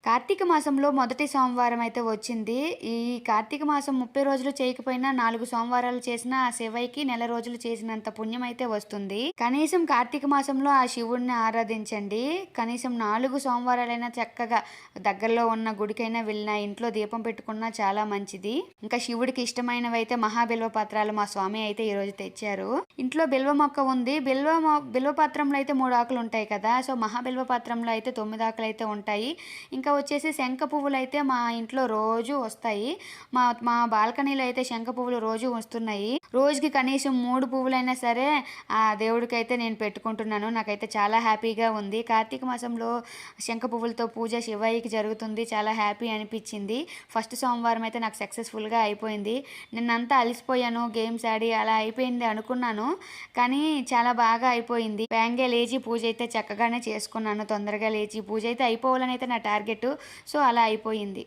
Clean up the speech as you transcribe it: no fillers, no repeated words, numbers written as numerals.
కార్తీక మాసంలో మొదటి సోమవారం అయితే వచ్చింది. ఈ కార్తీక మాసం 30 రోజులు చేయకపోయినా 4 సోమవారాలు చేసినా ఆ శివయ్యకి నెల రోజులు చేసినంత పుణ్యం అయితే వస్తుంది. కనీసం కార్తీక మాసంలో ఆ శివుడిని ఆరాధించండి. కనీసం 4 సోమవారాలైనా చక్కగా దగ్గరలో ఉన్న గుడికైనా వెళ్ళినా, ఇంట్లో దీపం పెట్టుకున్నా చాలా మంచిది. ఇంకా శివుడికి ఇష్టమైనవైతే మహాబిల్వ పత్రాలు మా స్వామి అయితే ఈరోజు తెచ్చారు. ఇంట్లో బిల్వ మొక్క ఉంది. బిల్వ పత్రంలో అయితే 3 ఆకులు ఉంటాయి కదా! సో మహాబిల్వ పత్రంలో అయితే 9 ఆకులు అయితే ఉంటాయి. ఇంకా వచ్చేసి శంఖ పువ్వులు అయితే మా ఇంట్లో రోజు వస్తాయి. మా మా బాల్కనీలో అయితే శంఖ పువ్వులు రోజు వస్తున్నాయి. రోజుకి కనీసం 3 పువ్వులైనా సరే ఆ దేవుడికైతే నేను పెట్టుకుంటున్నాను. నాకైతే చాలా హ్యాపీగా ఉంది. కార్తీక మాసంలో శంఖ పువ్వులతో పూజ శివయ్యకి జరుగుతుంది. చాలా హ్యాపీ అనిపించింది. ఫస్ట్ సోమవారం అయితే నాకు సక్సెస్ఫుల్గా అయిపోయింది. నిన్నంతా అలసిపోయాను, గేమ్స్ ఆడి అలా అయిపోయింది అనుకున్నాను. కానీ చాలా బాగా అయిపోయింది. వేగంగా లేచి పూజ అయితే చక్కగానే చేసుకున్నాను. తొందరగా లేచి పూజ అయితే అయిపోవాలని అయితే నా టార్గెట్. సో అలా అయిపోయింది.